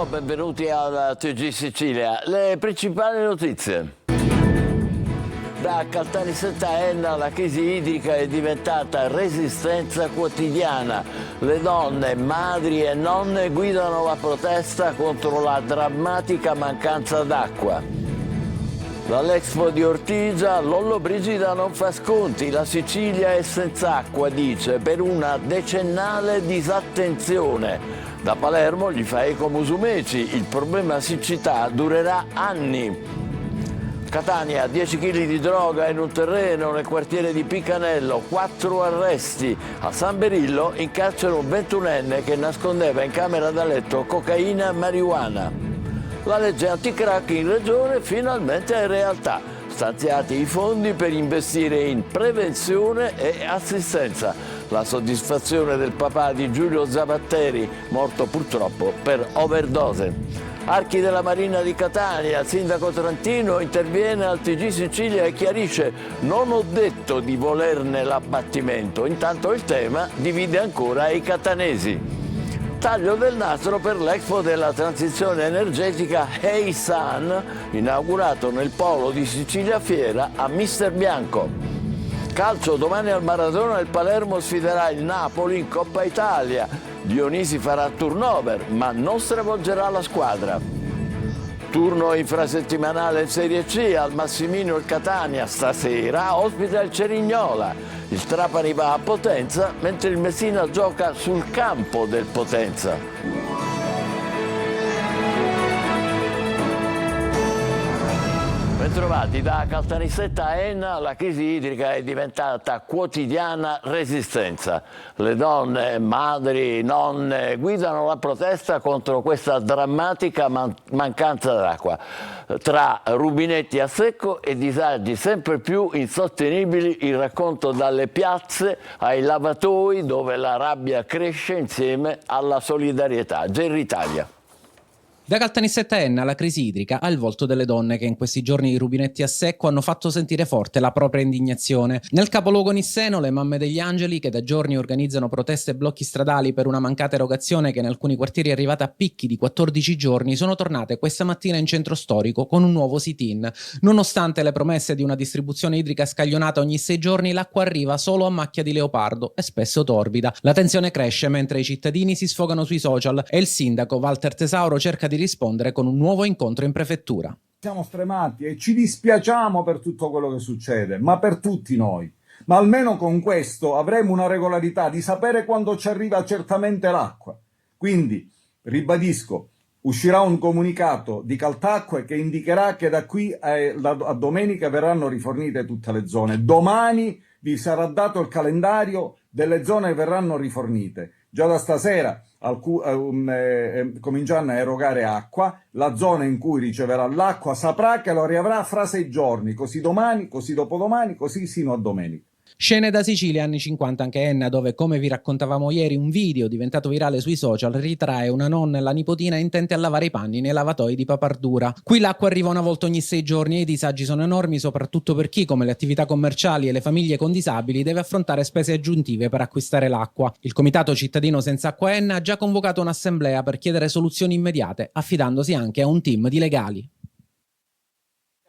Buongiorno, benvenuti alla TG Sicilia. Le principali notizie. Da Caltanissetta a Enna la crisi idrica è diventata resistenza quotidiana. Le donne, madri e nonne guidano la protesta contro la drammatica mancanza d'acqua. Dall'Expo di Ortigia, Lollobrigida non fa sconti, la Sicilia è senza acqua, dice, per una decennale disattenzione. Da Palermo gli fa eco Musumeci, il problema siccità durerà anni. Catania, 10 kg di droga in un terreno nel quartiere di Picanello, 4 arresti. A San Berillo in carcere un 21enne che nascondeva in camera da letto cocaina e marijuana. La legge anticrack in regione finalmente è realtà. Stanziati i fondi per investire in prevenzione e assistenza. La soddisfazione del papà di Giulio Zavatteri, morto purtroppo per overdose. Archi della Marina di Catania, il sindaco Trantino interviene al TG Sicilia e chiarisce: non ho detto di volerne l'abbattimento, intanto il tema divide ancora i catanesi. Taglio del nastro per l'Expo della transizione energetica Hey Sun, inaugurato nel polo di Sicilia Fiera a Mister Bianco. Calcio, domani al Maradona il Palermo sfiderà il Napoli in Coppa Italia. Dionisi farà turnover, ma non stravolgerà la squadra. Turno infrasettimanale in Serie C, al Massimino il Catania stasera ospita il Cerignola. Il Trapani va a Potenza, mentre il Messina gioca sul campo del Potenza. Bentrovati. Da Caltanissetta a Enna la crisi idrica è diventata quotidiana resistenza. Le donne, madri, nonne guidano la protesta contro questa drammatica mancanza d'acqua, tra rubinetti a secco e disagi sempre più insostenibili. Il racconto dalle piazze ai lavatoi, dove la rabbia cresce insieme alla solidarietà. Gerry Italia. Da Caltanissetta a Enna la crisi idrica ha il volto delle donne che in questi giorni i rubinetti a secco hanno fatto sentire forte la propria indignazione. Nel capoluogo nisseno le mamme degli angeli, che da giorni organizzano proteste e blocchi stradali per una mancata erogazione che in alcuni quartieri è arrivata a picchi di 14 giorni, sono tornate questa mattina in centro storico con un nuovo sit-in. Nonostante le promesse di una distribuzione idrica scaglionata ogni 6 giorni, l'acqua arriva solo a macchia di leopardo e spesso torbida. La tensione cresce mentre i cittadini si sfogano sui social e il sindaco Walter Tesauro cerca di rispondere con un nuovo incontro in prefettura. Siamo stremati e ci dispiacciamo per tutto quello che succede, ma per tutti noi. Ma almeno con questo avremo una regolarità di sapere quando ci arriva certamente l'acqua. Quindi, ribadisco, uscirà un comunicato di Caltacque che indicherà che da qui a domenica verranno rifornite tutte le zone. Domani vi sarà dato il calendario delle zone che verranno rifornite. Già da stasera cominciano a erogare acqua, la zona in cui riceverà l'acqua saprà che lo riavrà fra 6 giorni, così domani, così dopodomani, così sino a domenica. Scene da Sicilia anni 50 anche Enna, dove, come vi raccontavamo ieri, un video diventato virale sui social ritrae una nonna e la nipotina intente a lavare i panni nei lavatoi di Papardura. Qui l'acqua arriva una volta ogni 6 giorni e i disagi sono enormi, soprattutto per chi, come le attività commerciali e le famiglie con disabili, deve affrontare spese aggiuntive per acquistare l'acqua. Il Comitato Cittadino Senza Acqua Enna ha già convocato un'assemblea per chiedere soluzioni immediate, affidandosi anche a un team di legali.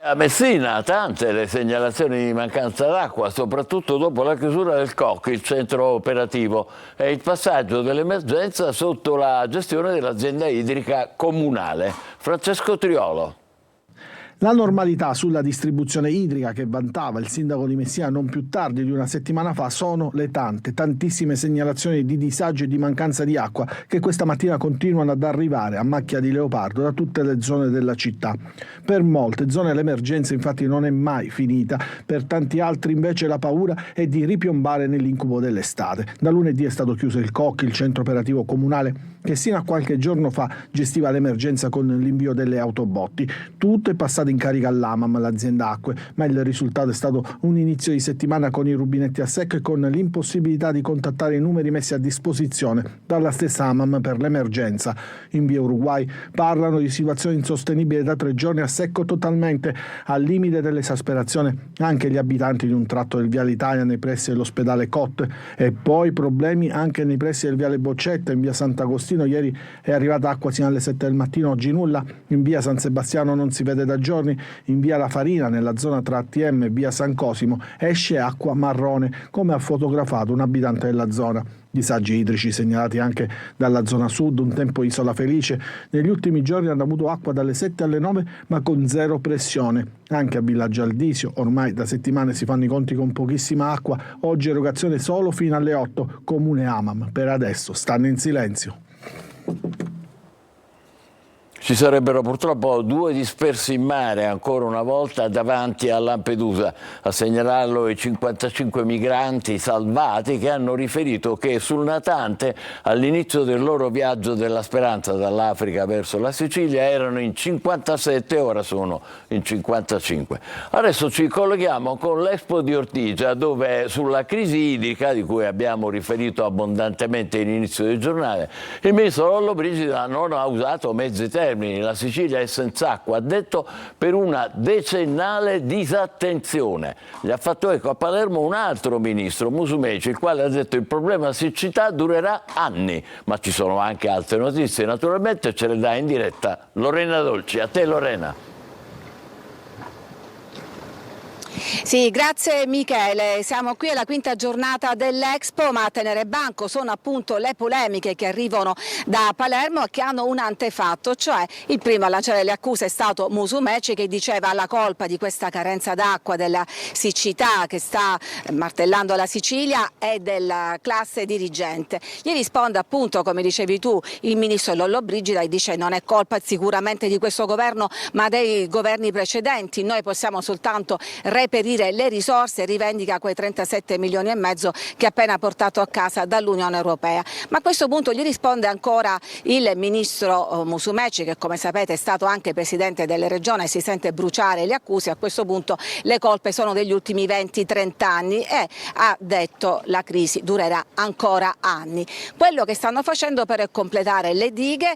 A Messina tante le segnalazioni di mancanza d'acqua, soprattutto dopo la chiusura del COC, il centro operativo, e il passaggio dell'emergenza sotto la gestione dell'azienda idrica comunale. Francesco Triolo. La normalità sulla distribuzione idrica che vantava il sindaco di Messina non più tardi di una settimana fa sono le tantissime segnalazioni di disagio e di mancanza di acqua che questa mattina continuano ad arrivare a macchia di leopardo da tutte le zone della città. Per molte zone l'emergenza infatti non è mai finita, per tanti altri invece la paura è di ripiombare nell'incubo dell'estate. Da lunedì è stato chiuso il COC, il centro operativo comunale, che sino a qualche giorno fa gestiva l'emergenza con l'invio delle autobotti. Tutto è passato in carica all'AMAM, l'azienda acque, ma il risultato è stato un inizio di settimana con i rubinetti a secco e con l'impossibilità di contattare i numeri messi a disposizione dalla stessa AMAM per l'emergenza. In via Uruguay parlano di situazione insostenibile da 3 giorni a secco, totalmente al limite dell'esasperazione anche gli abitanti di un tratto del viale Italia nei pressi dell'ospedale Cot, e poi problemi anche nei pressi del viale Boccetta in via Sant'Agostino Agostino ieri è arrivata acqua sino alle 7 del mattino, oggi nulla. In via San Sebastiano non si vede da giorni, in via La Farina, nella zona tra ATM e via San Cosimo, esce acqua marrone, come ha fotografato un abitante della zona. Disagi idrici segnalati anche dalla zona sud, un tempo Isola Felice. Negli ultimi giorni hanno avuto acqua dalle 7 alle 9 ma con zero pressione. Anche a Villaggio Aldisio ormai da settimane si fanno i conti con pochissima acqua, oggi erogazione solo fino alle 8, comune Amam. Per adesso stanno in silenzio. Ci sarebbero purtroppo 2 dispersi in mare ancora una volta davanti a Lampedusa, a segnalarlo i 55 migranti salvati che hanno riferito che sul natante all'inizio del loro viaggio della speranza dall'Africa verso la Sicilia erano in 57, ora sono in 55. Adesso ci colleghiamo con l'Expo di Ortigia, dove sulla crisi idrica, di cui abbiamo riferito abbondantemente all'inizio del giornale, il ministro Lollobrigida non ha usato mezzi termini. La Sicilia è senza acqua, ha detto, per una decennale disattenzione. Gli ha fatto eco a Palermo un altro ministro, Musumeci, il quale ha detto che il problema siccità durerà anni. Ma ci sono anche altre notizie, naturalmente ce le dà in diretta Lorena Dolci. A te, Lorena. Sì, grazie Michele. Siamo qui alla quinta giornata dell'Expo, ma a tenere banco sono appunto le polemiche che arrivano da Palermo e che hanno un antefatto, cioè il primo a lanciare le accuse è stato Musumeci, che diceva la colpa di questa carenza d'acqua, della siccità che sta martellando la Sicilia è della classe dirigente. Gli risponde appunto, come dicevi tu, il ministro Lollobrigida e dice non è colpa sicuramente di questo governo ma dei governi precedenti, noi possiamo soltanto reperire le risorse, rivendica quei 37 milioni e mezzo che ha appena portato a casa dall'Unione Europea. Ma a questo punto gli risponde ancora il ministro Musumeci, che come sapete è stato anche presidente delle regioni e si sente bruciare le accuse. A questo punto le colpe sono degli ultimi 20-30 anni e ha detto la crisi durerà ancora anni. Quello che stanno facendo però è completare le dighe,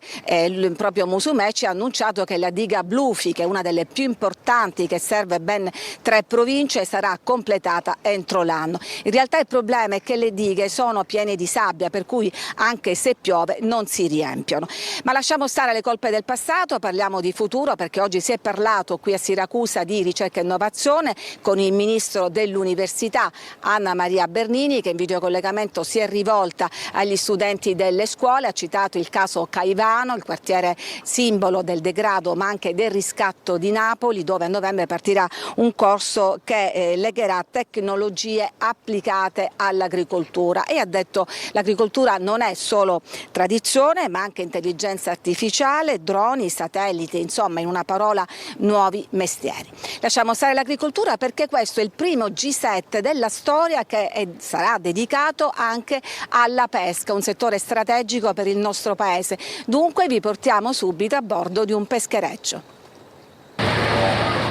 proprio Musumeci ha annunciato che la diga Blufi, che è una delle più importanti che serve ben 3 province, sarà completata entro l'anno. In realtà il problema è che le dighe sono piene di sabbia, per cui anche se piove non si riempiono. Ma lasciamo stare le colpe del passato, parliamo di futuro, perché oggi si è parlato qui a Siracusa di ricerca e innovazione con il ministro dell'università Anna Maria Bernini, che in videocollegamento si è rivolta agli studenti delle scuole, ha citato il caso Caivano, il quartiere simbolo del degrado ma anche del riscatto di Napoli, dove a novembre partirà un corso che legherà tecnologie applicate all'agricoltura, e ha detto l'agricoltura non è solo tradizione ma anche intelligenza artificiale, droni, satelliti, insomma in una parola nuovi mestieri. Lasciamo stare l'agricoltura perché questo è il primo G7 della storia che sarà dedicato anche alla pesca, un settore strategico per il nostro paese. Dunque vi portiamo subito a bordo di un peschereccio.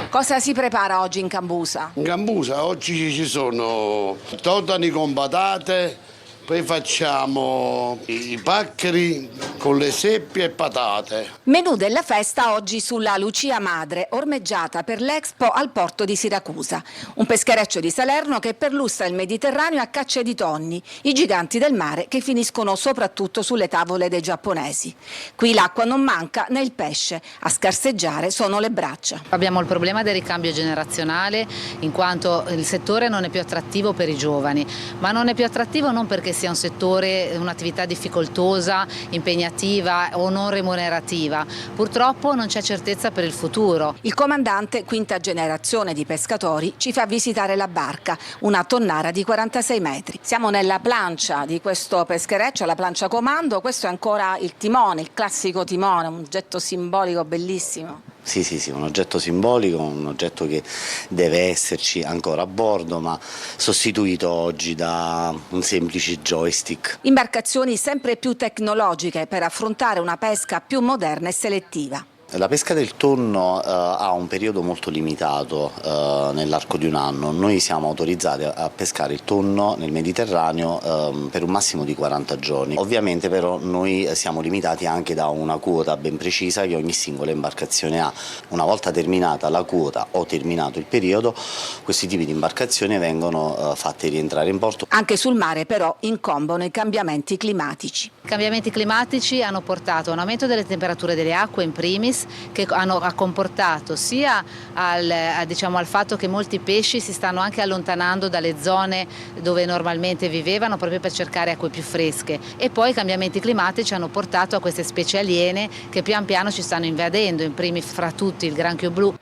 Cosa si prepara oggi in Cambusa? In Cambusa oggi ci sono totani con patate, poi facciamo i paccheri con le seppie e patate. Menù della festa oggi sulla Lucia Madre, ormeggiata per l'Expo al porto di Siracusa. Un peschereccio di Salerno che perlustra il Mediterraneo a caccia di tonni, i giganti del mare che finiscono soprattutto sulle tavole dei giapponesi. Qui l'acqua non manca né il pesce, a scarseggiare sono le braccia. Abbiamo il problema del ricambio generazionale, in quanto il settore non è più attrattivo per i giovani, ma non è più attrattivo non perché sia un settore, un'attività difficoltosa, impegnativa o non remunerativa. Purtroppo non c'è certezza per il futuro. Il comandante, quinta generazione di pescatori, ci fa visitare la barca, una tonnara di 46 metri. Siamo nella plancia di questo peschereccio, la plancia comando. Questo è ancora il timone, il classico timone, un oggetto simbolico bellissimo. Sì, un oggetto simbolico, un oggetto che deve esserci ancora a bordo, ma sostituito oggi da un semplice joystick. Imbarcazioni sempre più tecnologiche per affrontare una pesca più moderna e selettiva. La pesca del tonno ha un periodo molto limitato nell'arco di un anno. Noi siamo autorizzati a pescare il tonno nel Mediterraneo per un massimo di 40 giorni. Ovviamente però noi siamo limitati anche da una quota ben precisa che ogni singola imbarcazione ha. Una volta terminata la quota o terminato il periodo, questi tipi di imbarcazioni vengono fatte rientrare in porto. Anche sul mare però incombono i cambiamenti climatici. I cambiamenti climatici hanno portato a un aumento delle temperature delle acque in primis, che ha comportato sia al fatto che molti pesci si stanno anche allontanando dalle zone dove normalmente vivevano proprio per cercare acque più fresche, e poi i cambiamenti climatici hanno portato a queste specie aliene che pian piano ci stanno invadendo, in primis fra tutti il granchio blu.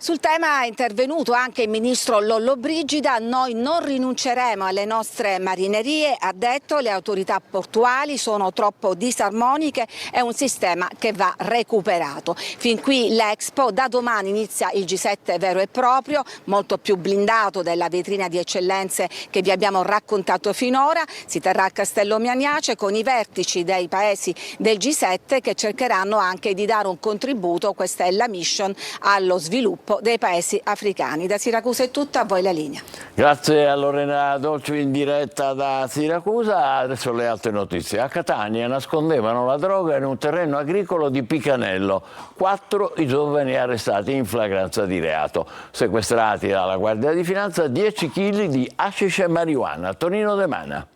Sul tema è intervenuto anche il ministro Lollobrigida. Noi non rinunceremo alle nostre marinerie, ha detto, le autorità portuali sono troppo disarmoniche, è un sistema che va recuperato. Fin qui l'Expo, da domani inizia il G7 vero e proprio, molto più blindato della vetrina di eccellenze che vi abbiamo raccontato finora. Si terrà a Castello Mianiace con i vertici dei paesi del G7 che cercheranno anche di dare un contributo, questa è la mission, allo sviluppo dei paesi africani. Da Siracusa è tutto, a voi la linea. Grazie a Lorena Dolci in diretta da Siracusa. Adesso le altre notizie. A Catania nascondevano la droga in un terreno agricolo di Picanello. 4 i giovani arrestati in flagranza di reato. Sequestrati dalla Guardia di Finanza 10 kg di hashish e marijuana. Tonino De Mana.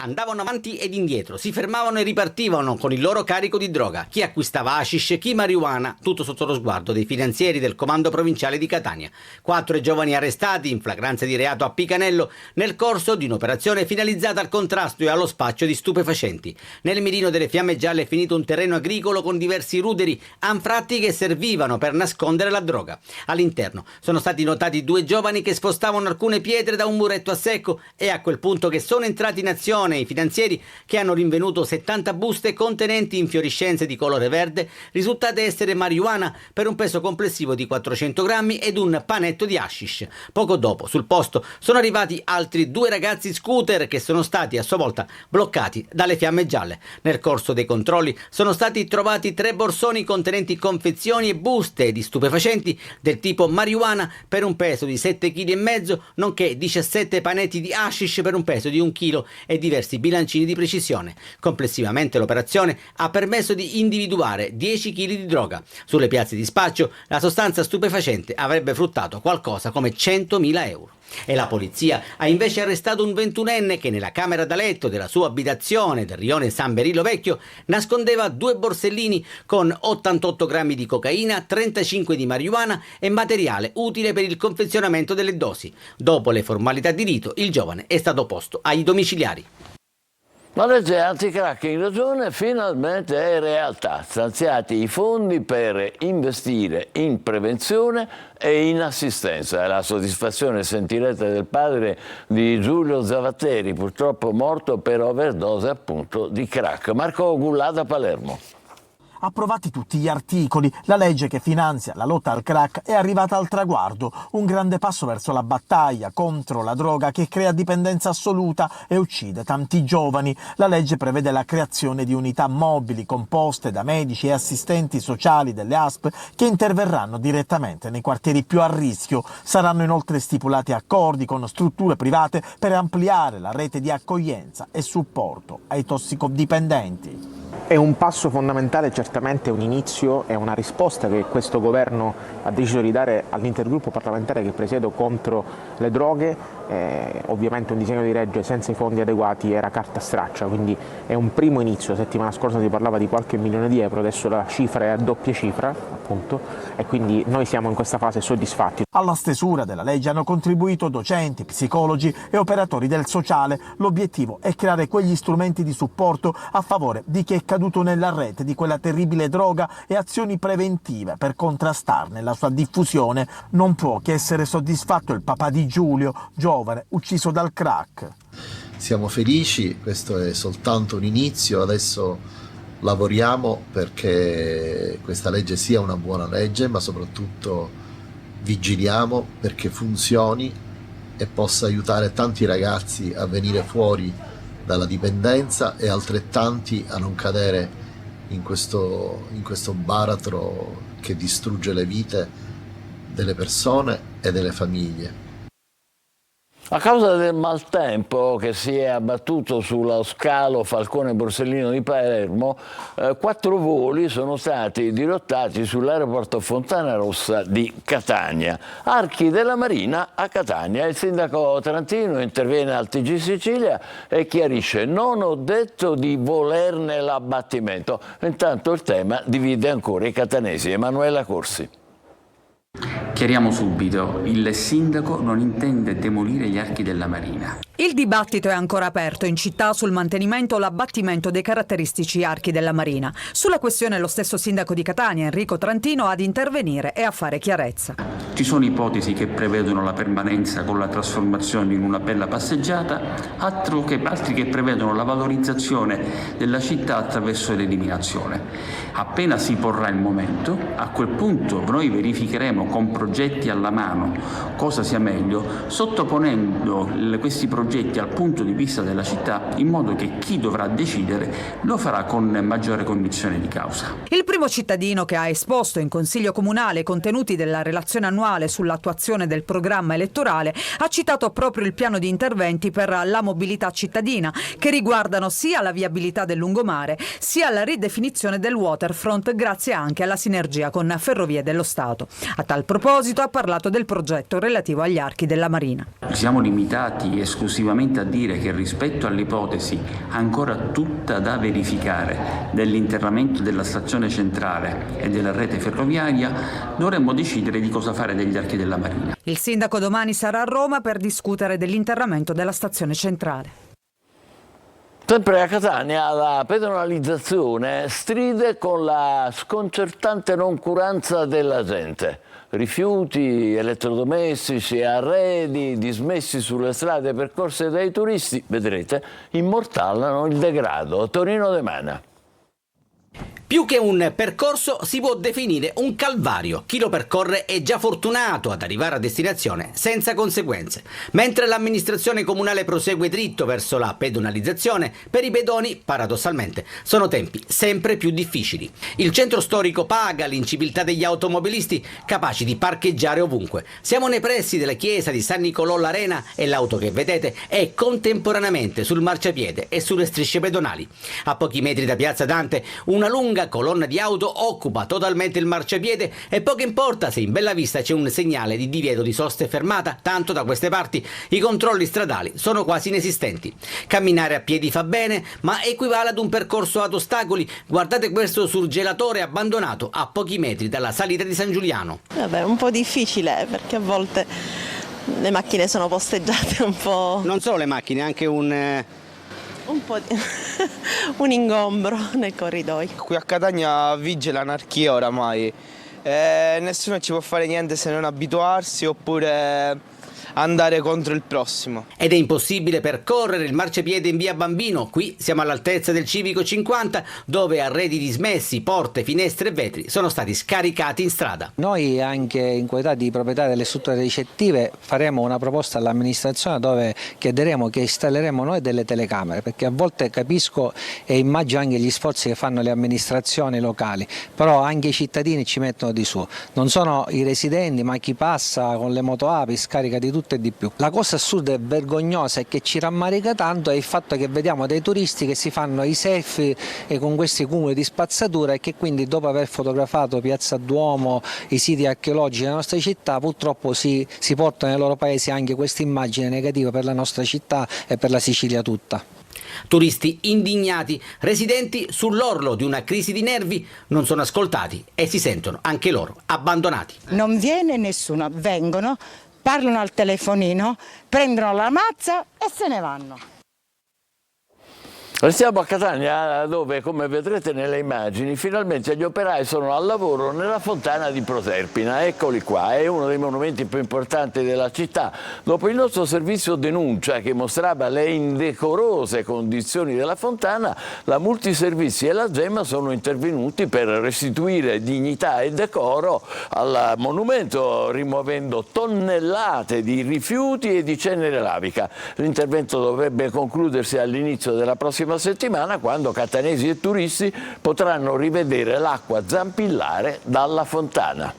Andavano avanti ed indietro, si fermavano e ripartivano con il loro carico di droga. Chi acquistava hashish, chi marijuana, tutto sotto lo sguardo dei finanzieri del comando provinciale di Catania. 4 giovani arrestati in flagranza di reato a Picanello nel corso di un'operazione finalizzata al contrasto e allo spaccio di stupefacenti. Nel mirino delle fiamme gialle è finito un terreno agricolo con diversi ruderi, anfratti che servivano per nascondere la droga. All'interno sono stati notati 2 giovani che spostavano alcune pietre da un muretto a secco, e a quel punto che sono entrati in azione i finanzieri, che hanno rinvenuto 70 buste contenenti infiorescenze di colore verde, risultate essere marijuana per un peso complessivo di 400 grammi ed un panetto di hashish. Poco dopo sul posto sono arrivati altri 2 ragazzi scooter che sono stati a sua volta bloccati dalle fiamme gialle. Nel corso dei controlli sono stati trovati 3 borsoni contenenti confezioni e buste di stupefacenti del tipo marijuana per un peso di 7,5 kg, nonché 17 panetti di hashish per un peso di 1 chilo e diversi bilancini di precisione. Complessivamente l'operazione ha permesso di individuare 10 kg di droga. Sulle piazze di spaccio la sostanza stupefacente avrebbe fruttato qualcosa come 100.000 euro. E la polizia ha invece arrestato un 21enne che nella camera da letto della sua abitazione del rione San Berillo Vecchio nascondeva 2 borsellini con 88 grammi di cocaina, 35 di marijuana e materiale utile per il confezionamento delle dosi. Dopo le formalità di rito, il giovane è stato posto ai domiciliari. La legge anticrack in regione finalmente è realtà. Stanziati i fondi per investire in prevenzione e in assistenza. È la soddisfazione, sentirete, del padre di Giulio Zavatteri, purtroppo morto per overdose appunto di crack. Marco Gullà da Palermo. Approvati tutti gli articoli, la legge che finanzia la lotta al crack è arrivata al traguardo, un grande passo verso la battaglia contro la droga che crea dipendenza assoluta e uccide tanti giovani. La legge prevede la creazione di unità mobili composte da medici e assistenti sociali delle ASP che interverranno direttamente nei quartieri più a rischio. Saranno inoltre stipulati accordi con strutture private per ampliare la rete di accoglienza e supporto ai tossicodipendenti. È un passo fondamentale, certamente un inizio, è una risposta che questo governo ha deciso di dare all'intergruppo parlamentare che presiedo contro le droghe. Ovviamente un disegno di legge senza i fondi adeguati era carta straccia, quindi è un primo inizio. La settimana scorsa si parlava di qualche milione di euro, adesso la cifra è a doppia cifra, appunto, e quindi noi siamo in questa fase soddisfatti. Alla stesura della legge hanno contribuito docenti, psicologi e operatori del sociale. L'obiettivo è creare quegli strumenti di supporto a favore di chi è caduto nella rete di quella terribile droga e azioni preventive per contrastarne la sua diffusione. Non può che essere soddisfatto il papà di Giulio, giovane ucciso dal crack. Siamo felici, questo è soltanto un inizio, adesso lavoriamo perché questa legge sia una buona legge, ma soprattutto vigiliamo perché funzioni e possa aiutare tanti ragazzi a venire fuori dalla dipendenza e altrettanti a non cadere in questo baratro che distrugge le vite delle persone e delle famiglie. A causa del maltempo che si è abbattuto sullo scalo Falcone Borsellino di Palermo, 4 voli sono stati dirottati sull'aeroporto Fontana Rossa di Catania. Archi della Marina a Catania. Il sindaco tarantino interviene al TG Sicilia e chiarisce: non ho detto di volerne l'abbattimento. Intanto il tema divide ancora i catanesi. Emanuela Corsi. Chiariamo subito, il sindaco non intende demolire gli archi della Marina. Il dibattito è ancora aperto in città sul mantenimento o l'abbattimento dei caratteristici archi della Marina. Sulla questione lo stesso sindaco di Catania, Enrico Trantino, ha ad intervenire e a fare chiarezza. Ci sono ipotesi che prevedono la permanenza con la trasformazione in una bella passeggiata, altri che prevedono la valorizzazione della città attraverso l'eliminazione. Appena si porrà il momento, a quel punto noi verificheremo con progetti alla mano cosa sia meglio, sottoponendo questi progetti al punto di vista della città, in modo che chi dovrà decidere lo farà con maggiore cognizione di causa. Il primo cittadino che ha esposto in Consiglio Comunale i contenuti della relazione annuale sull'attuazione del programma elettorale ha citato proprio il piano di interventi per la mobilità cittadina, che riguardano sia la viabilità del lungomare sia la ridefinizione del waterfront, grazie anche alla sinergia con Ferrovie dello Stato. A tal proposito ha parlato del progetto relativo agli archi della Marina. Siamo limitati esclusivamente a dire che rispetto all'ipotesi ancora tutta da verificare dell'interramento della stazione centrale e della rete ferroviaria, dovremmo decidere di cosa fare degli archi della Marina. Il sindaco domani sarà a Roma per discutere dell'interramento della stazione centrale. Sempre a Catania la pedonalizzazione stride con la sconcertante noncuranza della gente. Rifiuti, elettrodomestici, arredi dismessi sulle strade percorse dai turisti, vedrete, immortalano il degrado. Tonino De Mana. Più che un percorso si può definire un calvario. Chi lo percorre è già fortunato ad arrivare a destinazione senza conseguenze. Mentre l'amministrazione comunale prosegue dritto verso la pedonalizzazione, per i pedoni, paradossalmente, sono tempi sempre più difficili. Il centro storico paga l'inciviltà degli automobilisti capaci di parcheggiare ovunque. Siamo nei pressi della chiesa di San Nicolò l'Arena e l'auto che vedete è contemporaneamente sul marciapiede e sulle strisce pedonali. A pochi metri da Piazza Dante, una lunga colonna di auto occupa totalmente il marciapiede e poco importa se in bella vista c'è un segnale di divieto di sosta e fermata, tanto da queste parti i controlli stradali sono quasi inesistenti. Camminare a piedi fa bene, ma equivale ad un percorso ad ostacoli. Guardate questo surgelatore abbandonato a pochi metri dalla salita di San Giuliano. Vabbè, un po' difficile perché a volte le macchine sono posteggiate un po'. Non solo le macchine, anche un po' di un ingombro nei corridoi. Qui a Catania vige l'anarchia oramai, nessuno ci può fare niente se non abituarsi oppure andare contro il prossimo. Ed è impossibile percorrere il marciapiede in via Bambino. Qui siamo all'altezza del Civico 50, dove arredi dismessi, porte, finestre e vetri sono stati scaricati in strada. Noi, anche in qualità di proprietari delle strutture ricettive, faremo una proposta all'amministrazione dove chiederemo che installeremo noi delle telecamere, perché a volte capisco e immagino anche gli sforzi che fanno le amministrazioni locali, però anche i cittadini ci mettono di su. Non sono i residenti, ma chi passa con le motoapi scarica di tutto e di più. La cosa assurda e vergognosa e che ci rammarica tanto è il fatto che vediamo dei turisti che si fanno i selfie con questi cumuli di spazzatura e che quindi, dopo aver fotografato Piazza Duomo, i siti archeologici della nostra città, purtroppo si portano nei loro paesi anche questa immagine negativa per la nostra città e per la Sicilia tutta. Turisti indignati, residenti sull'orlo di una crisi di nervi, non sono ascoltati e si sentono anche loro abbandonati. Non viene nessuno, vengono, parlano al telefonino, prendono la mazza e se ne vanno. Restiamo a Catania dove, come vedrete nelle immagini, finalmente gli operai sono al lavoro nella fontana di Proserpina. Eccoli qua, è uno dei monumenti più importanti della città. Dopo il nostro servizio denuncia che mostrava le indecorose condizioni della fontana, la Multiservizi e la Gemma sono intervenuti per restituire dignità e decoro al monumento, rimuovendo tonnellate di rifiuti e di cenere lavica. L'intervento dovrebbe concludersi all'inizio della prossima settimana, quando catanesi e turisti potranno rivedere l'acqua zampillare dalla fontana.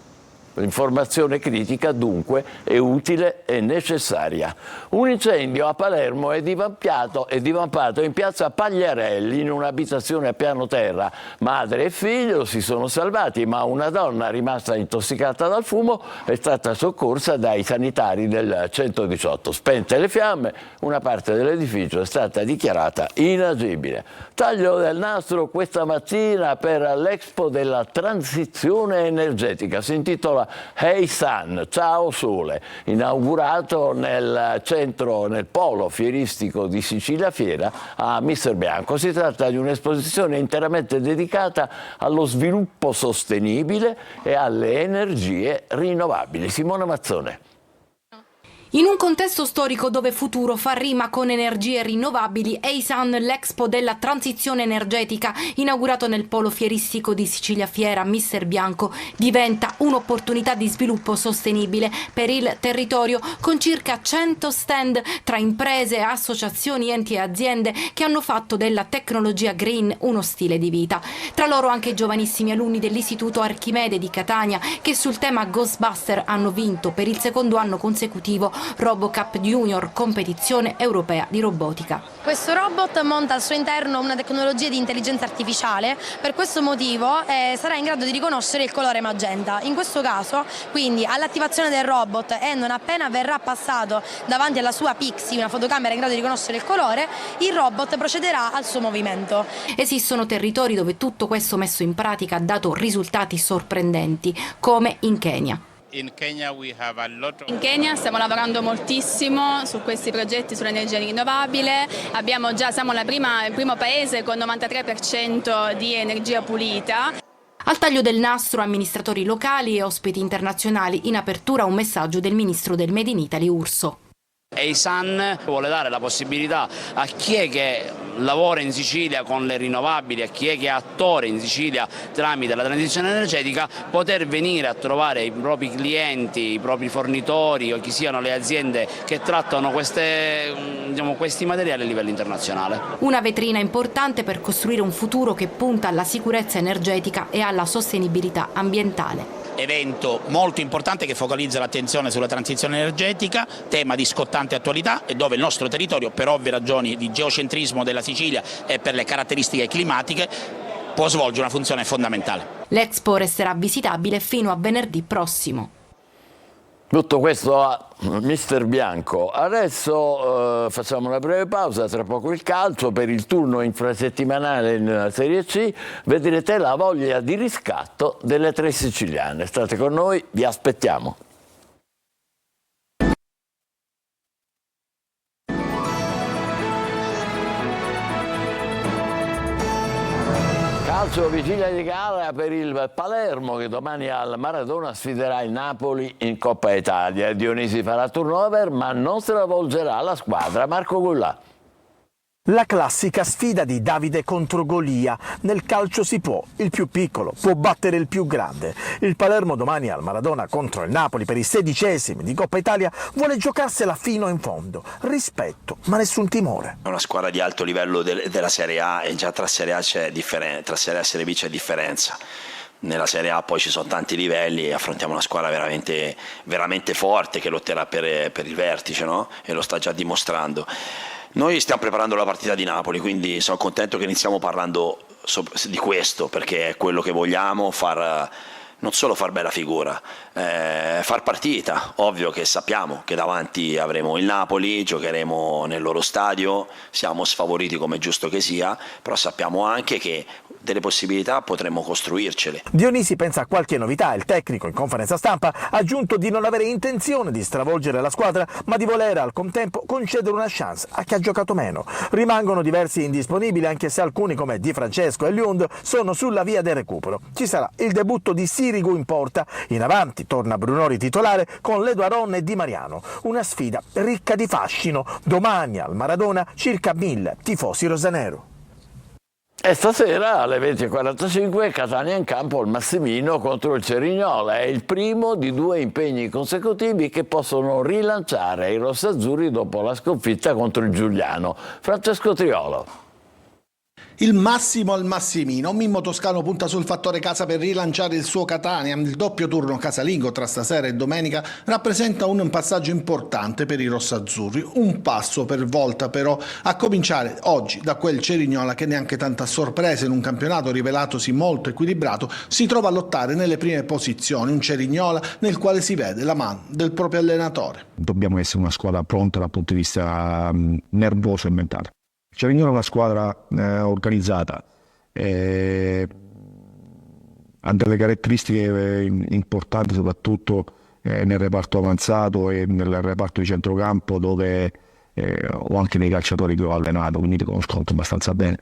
L'informazione critica dunque è utile e necessaria. Un incendio a Palermo è divampato in piazza Pagliarelli in un'abitazione a piano terra. Madre e figlio si sono salvati, ma una donna rimasta intossicata dal fumo è stata soccorsa dai sanitari del 118. Spente le fiamme, una parte dell'edificio è stata dichiarata inagibile. Taglio del nastro questa mattina per l'Expo della transizione energetica. Si intitola Hey Sun, ciao Sole, inaugurato nel polo fieristico di Sicilia Fiera a Mister Bianco. Si tratta di un'esposizione interamente dedicata allo sviluppo sostenibile e alle energie rinnovabili. Simona Mazzone. In un contesto storico dove futuro fa rima con energie rinnovabili, EISAN, l'Expo della transizione energetica, inaugurato nel polo fieristico di Sicilia Fiera Mister Bianco, diventa un'opportunità di sviluppo sostenibile per il territorio, con circa 100 stand tra imprese, associazioni, enti e aziende che hanno fatto della tecnologia green uno stile di vita. Tra loro anche i giovanissimi alunni dell'Istituto Archimede di Catania, che sul tema Ghostbuster hanno vinto per il secondo anno consecutivo RoboCup Junior, competizione europea di robotica. Questo robot monta al suo interno una tecnologia di intelligenza artificiale, per questo motivo sarà in grado di riconoscere il colore magenta. In questo caso, quindi, all'attivazione del robot e non appena verrà passato davanti alla sua Pixie, una fotocamera in grado di riconoscere il colore, il robot procederà al suo movimento. Esistono territori dove tutto questo messo in pratica ha dato risultati sorprendenti, come in Kenya. In Kenya stiamo lavorando moltissimo su questi progetti sull'energia rinnovabile. Siamo il primo paese con 93% di energia pulita. Al taglio del nastro, amministratori locali e ospiti internazionali. In apertura un messaggio del ministro del Made in Italy Urso. EISAN vuole dare la possibilità a chi è che lavora in Sicilia con le rinnovabili, a chi è che è attore in Sicilia tramite la transizione energetica, poter venire a trovare i propri clienti, i propri fornitori o chi siano le aziende che trattano questi materiali a livello internazionale. Una vetrina importante per costruire un futuro che punta alla sicurezza energetica e alla sostenibilità ambientale. Evento molto importante che focalizza l'attenzione sulla transizione energetica, tema di scottante attualità e dove il nostro territorio, per ovvie ragioni di geocentrismo della Sicilia e per le caratteristiche climatiche, può svolgere una funzione fondamentale. L'Expo resterà visitabile fino a venerdì prossimo. Tutto questo a Mister Bianco. Adesso facciamo una breve pausa, tra poco il calcio per il turno infrasettimanale in Serie C. Vedrete la voglia di riscatto delle tre siciliane. State con noi, vi aspettiamo. Calcio vigilia di gara per il Palermo che domani al Maradona sfiderà il Napoli in Coppa Italia. Dionisi farà turnover ma non stravolgerà la squadra. Marco Gullà. La classica sfida di Davide contro Golia. Nel calcio si può, il più piccolo può battere il più grande. Il Palermo domani al Maradona contro il Napoli per i 16esimi di Coppa Italia vuole giocarsela fino in fondo. Rispetto, ma nessun timore. È una squadra di alto livello della Serie A e già tra Serie A c'è differenza, tra Serie A e Serie B c'è differenza. Nella Serie A poi ci sono tanti livelli e affrontiamo una squadra veramente, veramente forte che lotterà per il vertice, no? E lo sta già dimostrando. Noi stiamo preparando la partita di Napoli, quindi sono contento che iniziamo parlando di questo, perché è quello che vogliamo, far non solo far bella figura, far partita. Ovvio che sappiamo che davanti avremo il Napoli, giocheremo nel loro stadio, siamo sfavoriti come è giusto che sia, però sappiamo anche che delle possibilità potremmo costruircele. Dionisi pensa a qualche novità. Il tecnico in conferenza stampa ha aggiunto di non avere intenzione di stravolgere la squadra, ma di voler al contempo concedere una chance a chi ha giocato meno. Rimangono diversi indisponibili, anche se alcuni come Di Francesco e Lund sono sulla via del recupero. Ci sarà il debutto di Sirigu in porta. In avanti torna Brunori titolare con Ledo Aron e Di Mariano. Una sfida ricca di fascino. Domani al Maradona circa 1000 tifosi rosanero. E stasera alle 20:45 Catania in campo al Massimino contro il Cerignola. È il primo di 2 impegni consecutivi che possono rilanciare i rossazzurri dopo la sconfitta contro il Giuliano. Francesco Triolo. Il massimo al Massimino. Mimmo Toscano punta sul fattore casa per rilanciare il suo Catania. Il doppio turno casalingo tra stasera e domenica rappresenta un passaggio importante per i rossazzurri. Un passo per volta però, a cominciare oggi da quel Cerignola che neanche tanta sorpresa in un campionato rivelatosi molto equilibrato si trova a lottare nelle prime posizioni. Un Cerignola nel quale si vede la mano del proprio allenatore. Dobbiamo essere una squadra pronta dal punto di vista nervoso e mentale. Cerignola è una squadra organizzata, ha delle caratteristiche importanti soprattutto nel reparto avanzato e nel reparto di centrocampo, dove ho anche dei calciatori che ho allenato, quindi li conosco abbastanza bene.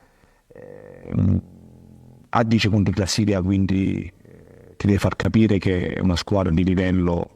Ha 10 punti in classifica, quindi ti deve far capire che è una squadra di livello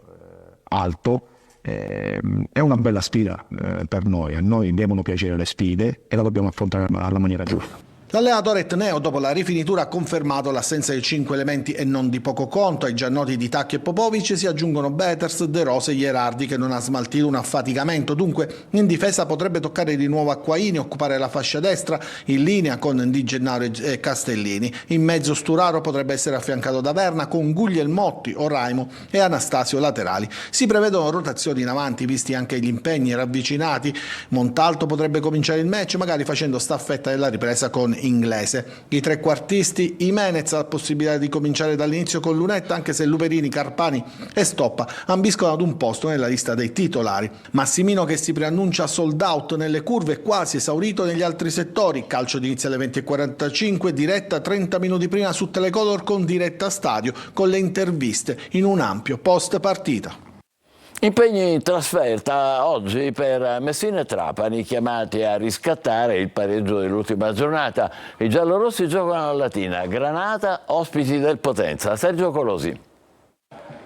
alto. È una bella sfida per noi, a noi devono piacere le sfide e la dobbiamo affrontare alla maniera giusta. L'allenatore etneo dopo la rifinitura ha confermato l'assenza di 5 elementi e non di poco conto. Ai già noti di Tacchi e Popovic si aggiungono Beters, De Rose e Gherardi che non ha smaltito un affaticamento. Dunque in difesa potrebbe toccare di nuovo Acquaini, occupare la fascia destra in linea con Di Gennaro e Castellini. In mezzo Sturaro potrebbe essere affiancato da Verna con Guglielmotti, Oraimo e Anastasio laterali. Si prevedono rotazioni in avanti visti anche gli impegni ravvicinati. Montalto potrebbe cominciare il match magari facendo staffetta della ripresa con Inglese. I trequartisti, Jimenez ha la possibilità di cominciare dall'inizio con Lunetta, anche se Luperini, Carpani e Stoppa ambiscono ad un posto nella lista dei titolari. Massimino che si preannuncia sold out nelle curve, quasi esaurito negli altri settori. Calcio di inizio alle 20:45, diretta 30 minuti prima su Telecolor con diretta stadio con le interviste in un ampio post partita. Impegni in trasferta oggi per Messina e Trapani, chiamati a riscattare il pareggio dell'ultima giornata. I giallorossi giocano a Latina, Granata ospiti del Potenza. Sergio Colosi.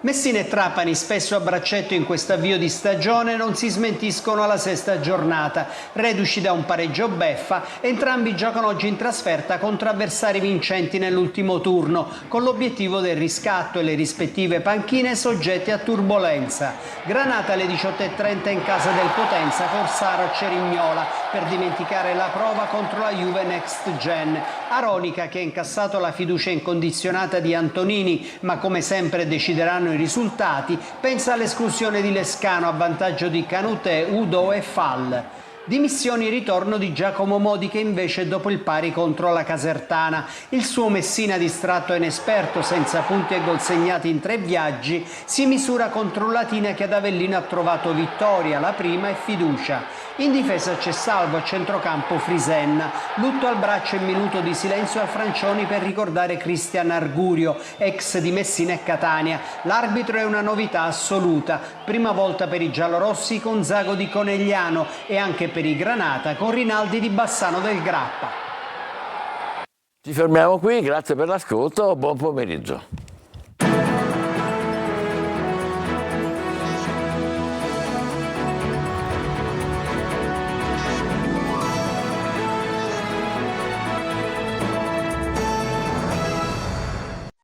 Messina e Trapani, spesso a braccetto in questo avvio di stagione, non si smentiscono alla 6ª giornata. Reduci da un pareggio beffa, entrambi giocano oggi in trasferta contro avversari vincenti nell'ultimo turno, con l'obiettivo del riscatto e le rispettive panchine soggette a turbolenza. Granata alle 18:30 in casa del Potenza, Corsaro Cerignola, per dimenticare la prova contro la Juve Next Gen. Aronica che ha incassato la fiducia incondizionata di Antonini, ma come sempre decideranno i risultati, pensa all'esclusione di Lescano a vantaggio di Canutè, Udo e Fall. Dimissioni e ritorno di Giacomo Modi che invece dopo il pari contro la Casertana. Il suo Messina distratto e inesperto, senza punti e gol segnati in 3 viaggi, si misura contro Latina che ad Avellino ha trovato vittoria, la prima e fiducia. In difesa c'è Salvo, a centrocampo Frisenna. Lutto al braccio e minuto di silenzio al Francioni per ricordare Cristian Argurio, ex di Messina e Catania. L'arbitro è una novità assoluta. Prima volta per i giallorossi con Zago di Conegliano e anche per i Granata con Rinaldi di Bassano del Grappa. Ci fermiamo qui, grazie per l'ascolto, buon pomeriggio.